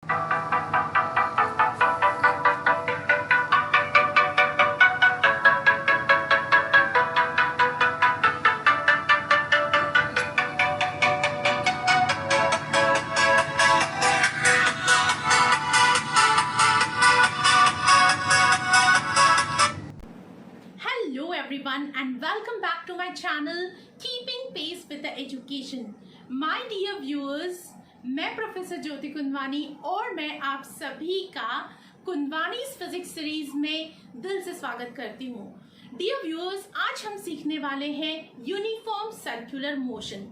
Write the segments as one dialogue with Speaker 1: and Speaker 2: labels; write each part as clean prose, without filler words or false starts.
Speaker 1: Hello everyone and welcome back to my channel Keeping Pace with the Education. My dear viewers, मैं professor ज्योति कुंदवानी और मैं आप सभी का कुंदवानीज फिजिक्स सीरीज में दिल से स्वागत करती हूँ। डियर व्यूअर्स, आज हम सीखने वाले हैं यूनिफॉर्म सर्कुलर मोशन।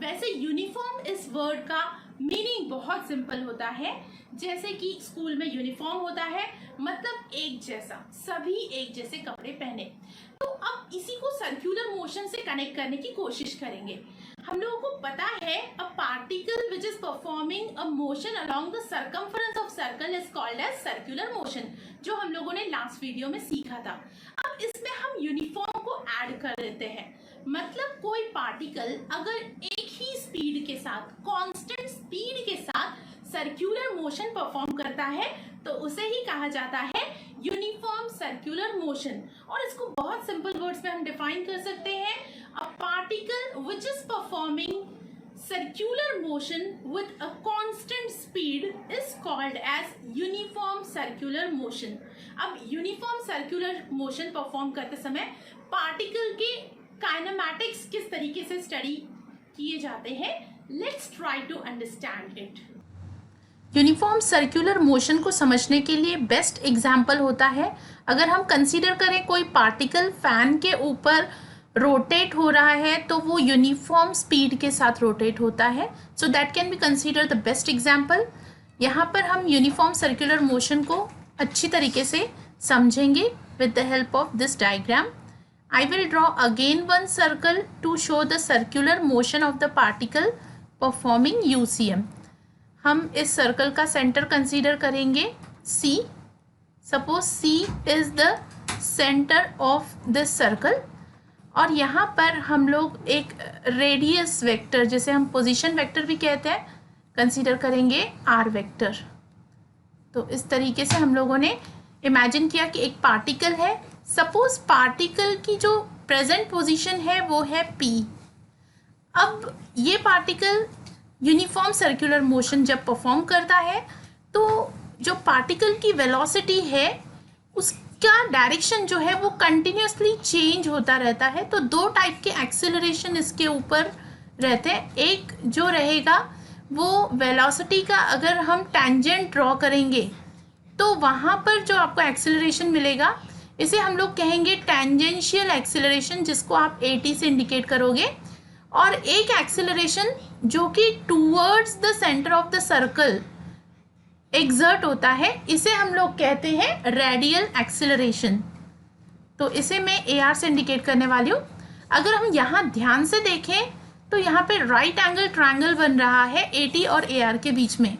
Speaker 1: वैसे यूनिफॉर्म इस वर्ड का मीनिंग बहुत सिंपल होता है, जैसे कि स्कूल में यूनिफॉर्म होता है मतलब एक जैसा, सभी एक जैसे कपड़े पहने। तो अब इसी को सर्कुलर मोशन से कनेक्ट करने की कोशिश करेंगे। हम लोगों को पता है a particle which is performing a motion along the circumference of circle is called as circular motion, जो हम लोगों ने लास्ट वीडियो में सीखा था। अब इसमें हम यूनिफॉर्म को ऐड कर देते हैं, मतलब कोई पार्टिकल अगर एक ही स्पीड के साथ, कांस्टेंट स्पीड के साथ सर्कुलर मोशन परफॉर्म करता है तो उसे ही कहा जाता है यूनिफॉर्म सर्कुलर मोशन। और इसको बहुत सिंपल वर्ड्स में हम डिफाइन कर सकते हैं, a particle which is performing circular motion with a constant speed is called as uniform circular motion. अब यूनिफॉर्म सर्कुलर मोशन परफॉर्म करते समय पार्टिकल के काइनेमैटिक्स किस तरीके से स्टडी किए जाते हैं, let's try to understand it. Uniform circular motion को समझने के लिए बेस्ट एग्जाम्पल होता है, अगर हम कंसीडर करें कोई पार्टिकल फैन के ऊपर रोटेट हो रहा है तो वो यूनिफॉर्म स्पीड के साथ रोटेट होता है, so that can be consider the best example. यहाँ पर हम यूनिफॉर्म सर्कुलर मोशन को अच्छी तरीके से समझेंगे with the help of this diagram. I will draw again one circle to show the circular motion of the particle performing UCM. हम इस सर्कल का सेंटर कंसीडर करेंगे C. Suppose C is the center of this circle और यहाँ पर हम लोग एक रेडियस वेक्टर, जिसे हम पोजीशन वेक्टर भी कहते हैं, कंसीडर करेंगे R वेक्टर। तो इस तरीके से हम लोगों ने इमेजिन किया कि एक पार्टिकल है, सपोज पार्टिकल की जो प्रेजेंट पोजीशन है वो है P। अब ये पार्टिकल यूनिफॉर्म सर्कुलर मोशन जब परफॉर्म करता है तो जो पार्टिकल की वेलोसिटी है उसका डायरेक्शन जो है वो कंटिन्यूसली चेंज होता रहता है। तो दो टाइप के एक्सेलरेशन इसके ऊपर रहते हैं। एक जो रहेगा वो वेलोसिटी का, अगर हम टेंजेंट ड्रॉ करेंगे तो वहाँ पर जो आपको एक्सेलरेशन मिलेगा इसे हम लोग कहेंगे टेंजेंशियल एक्सेलरेशन, जिसको आप AT से इंडिकेट करोगे। और एक एक्सेलरेशन जो कि towards the centre of the circle exert होता है, इसे हम लोग कहते हैं रेडियल एक्सेलरेशन। तो इसे मैं AR से इंडिकेट करने वाली हूँ। अगर हम यहाँ ध्यान से देखें तो यहाँ पे राइट एंगल ट्रायंगल बन रहा है AT और AR के बीच में।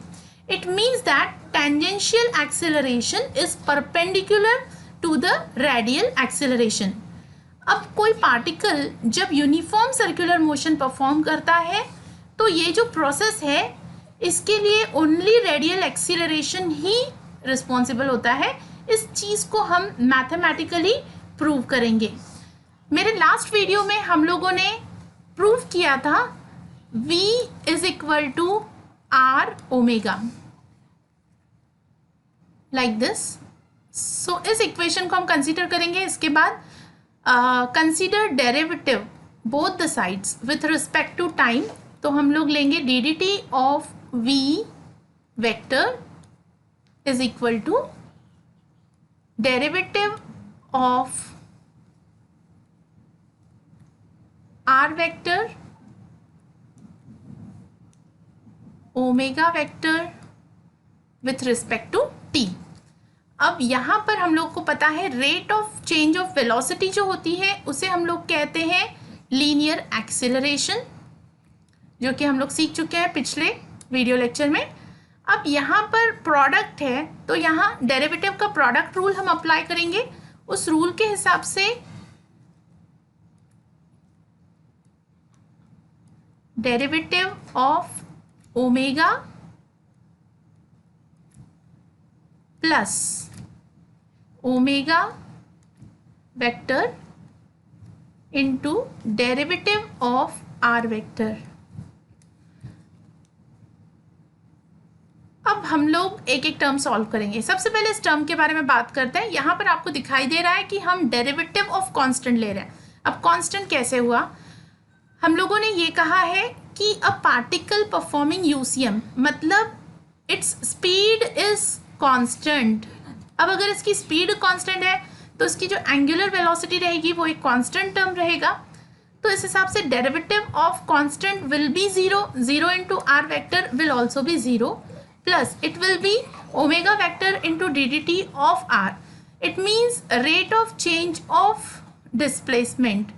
Speaker 1: It means that tangential acceleration is perpendicular to the radial acceleration. अब कोई पार्टिकल जब यूनिफॉर्म सर्कुलर मोशन परफॉर्म करता है तो ये जो प्रोसेस है इसके लिए ओनली रेडियल एक्सेलरेशन ही रिस्पॉन्सिबल होता है। इस चीज़ को हम मैथमेटिकली प्रूव करेंगे। मेरे लास्ट वीडियो में हम लोगों ने प्रूव किया था V is equal to R omega, like this. So इस इक्वेशन को हम कंसीडर करेंगे। इसके बाद consider derivative both the sides with respect to time, तो हम लोग लेंगे ddt of V vector is equal to derivative of R vector omega vector with respect to t। अब यहाँ पर हम लोग को पता है rate of change of velocity जो होती है उसे हम लोग कहते हैं लीनियर एक्सेलरेशन, जो कि हम लोग सीख चुके हैं पिछले वीडियो लेक्चर में। अब यहाँ पर प्रोडक्ट है तो यहाँ डेरिवेटिव का प्रोडक्ट रूल हम अप्लाई करेंगे। उस रूल के हिसाब से derivative of omega plus omega vector into derivative of R vector. अब हम लोग एक एक टर्म सॉल्व करेंगे। सबसे पहले इस टर्म के बारे में बात करते हैं। यहाँ पर आपको दिखाई दे रहा है कि हम डेरिवेटिव ऑफ कांस्टेंट ले रहे हैं। अब कांस्टेंट कैसे हुआ? हम लोगों ने ये कहा है कि अ पार्टिकल परफॉर्मिंग यूसीएम मतलब इट्स स्पीड इज कांस्टेंट। अब अगर इसकी स्पीड कांस्टेंट है तो इसकी जो एंगुलर वेलोसिटी रहेगी वो एक कांस्टेंट टर्म रहेगा। तो इस हिसाब से derivative of constant will be zero, zero into R vector will also be zero, plus it will be omega vector into ddt of r. It means rate of change of displacement.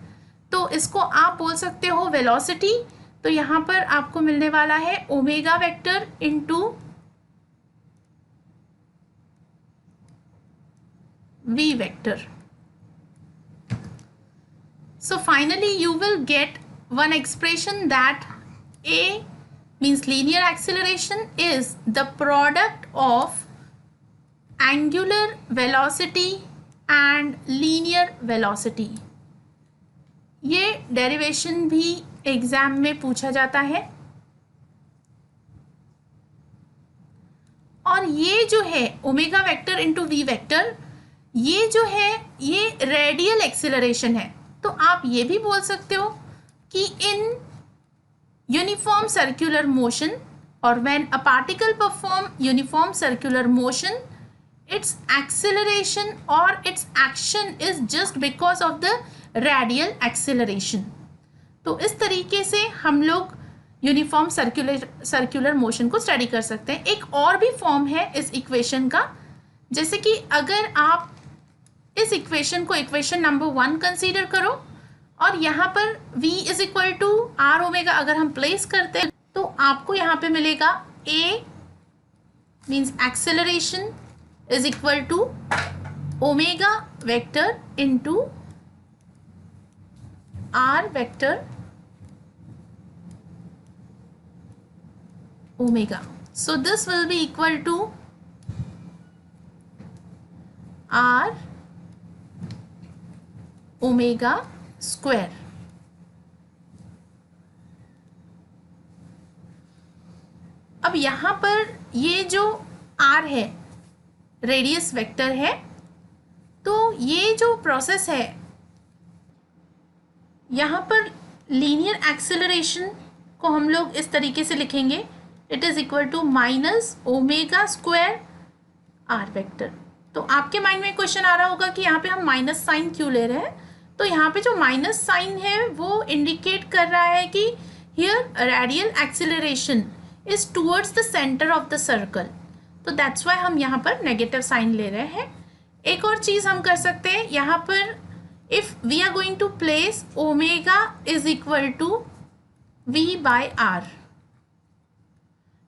Speaker 1: तो इसको आप बोल सकते हो velocity। तो यहाँ पर आपको मिलने वाला है omega vector into v vector. So finally you will get one expression that a means linear acceleration is the product of angular velocity and linear velocity. ये डेरिवेशन भी एग्जाम में पूछा जाता है। और ये जो है omega vector into V vector, ये जो है ये रेडियल एक्सेलरेशन है। तो आप ये भी बोल सकते हो कि इन uniform circular motion or when a particle perform uniform circular motion, its acceleration or its action is just because of the radial acceleration. तो इस तरीके से हम लोग यूनिफॉर्म सर्कुलर मोशन को स्टडी कर सकते हैं। एक और भी फॉर्म है इस इक्वेशन का, जैसे कि अगर आप इस इक्वेशन को इक्वेशन नंबर 1 कंसीडर करो और यहाँ पर v is equal to R omega अगर हम प्लेस करते हैं तो आपको यहाँ पे मिलेगा a means acceleration is equal to omega vector into R vector omega. So this will be equal to R omega square. अब यहाँ पर ये जो r है रेडियस वेक्टर है, तो ये जो प्रोसेस है यहाँ पर लीनियर एक्सेलरेशन को हम लोग इस तरीके से लिखेंगे, it is equal to minus omega square R vector. तो आपके माइंड में क्वेश्चन आ रहा होगा कि यहाँ पे हम माइनस साइन क्यों ले रहे हैं? तो यहाँ पे जो माइनस साइन है वो इंडिकेट कर रहा है कि here radial acceleration is towards the centre of the circle. तो दैट्स वाई हम यहाँ पर नेगेटिव साइन ले रहे हैं। एक और चीज़ हम कर सकते हैं, यहाँ पर if we are going to place omega is equal to V by R,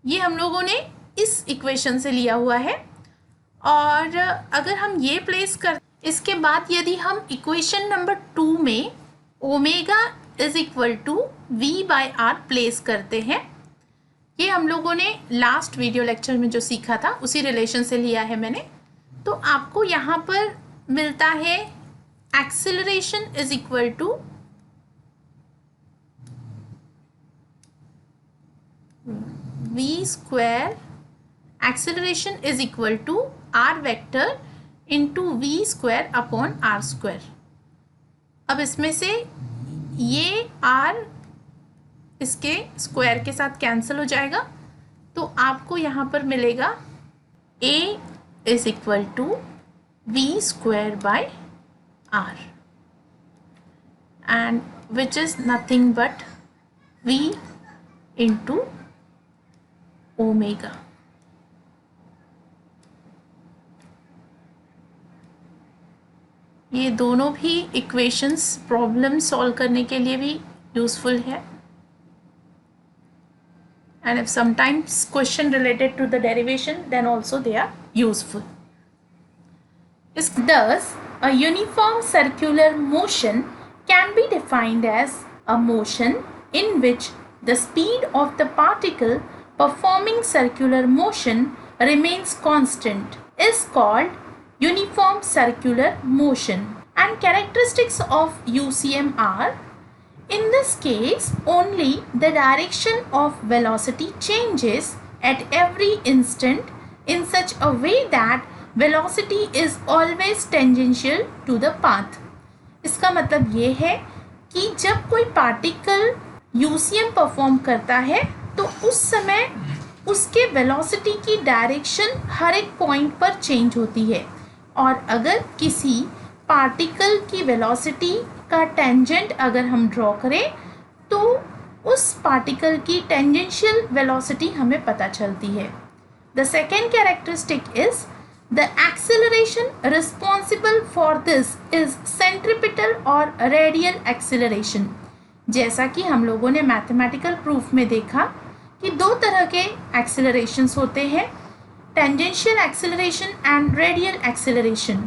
Speaker 1: ये हम लोगों ने इस इक्वेशन से लिया हुआ है। और अगर हम ये प्लेस कर, इसके बाद यदि हम इक्वेशन नंबर 2 में omega is equal to V by R place करते हैं, ये हम लोगों ने लास्ट वीडियो लेक्चर में जो सीखा था उसी रिलेशन से लिया है मैंने। तो आपको यहाँ पर मिलता है acceleration is equal to V square, acceleration is equal to R vector into V square upon R square. अब इसमें से ये आर इसके स्क्वायर के साथ कैंसिल हो जाएगा, तो आपको यहाँ पर मिलेगा a is equal to V square by R and which is nothing but v into omega. ये दोनों भी इक्वेशंस प्रॉब्लम सॉल्व करने के लिए भी यूजफुल है। And if sometimes question related to the derivation, then also they are useful. Thus, a uniform circular motion can be defined as a motion in which the speed of the particle performing circular motion remains constant is called uniform circular motion. And characteristics of UCM are, in this case, only the direction of velocity changes at every instant in such a way that velocity is always tangential to the path. इसका मतलब ये है कि जब कोई particle UCM perform करता है तो उस समय उसके वेलोसिटी की डायरेक्शन हर एक पॉइंट पर चेंज होती है, और अगर किसी पार्टिकल की वेलोसिटी का टेंजेंट अगर हम ड्रॉ करें तो उस पार्टिकल की टेंजेंशियल वेलोसिटी हमें पता चलती है. The second characteristic is the acceleration responsible for this is centripetal और radial acceleration. जैसा कि हम लोगों ने मैथमेटिकल प्रूफ में देखा कि दो तरह के एक्सेलरेशंस होते हैं, tangential acceleration and radial acceleration.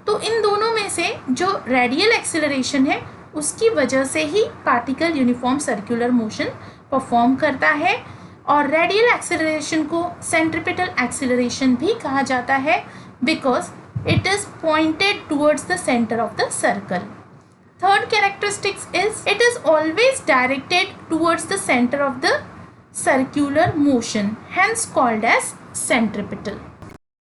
Speaker 1: तो इन दोनों में से जो रेडियल एक्सेलरेशन है उसकी वजह से ही particle uniform circular motion perform करता है, और रेडियल एक्सेलरेशन को सेंट्रिपिटल एक्सेलरेशन भी कहा जाता है because it is pointed towards the centre of the circle. Third characteristics is it is always directed towards the centre of the circular motion, hence called as centripetal.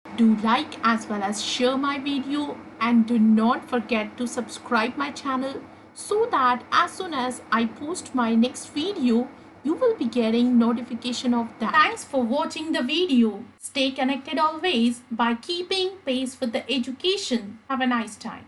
Speaker 1: Do like as well as share my video, and do not forget to subscribe my channel so that as soon as I post my next video, you will be getting notification of that. Thanks for watching the video. Stay connected always by keeping pace with the education. Have a nice time.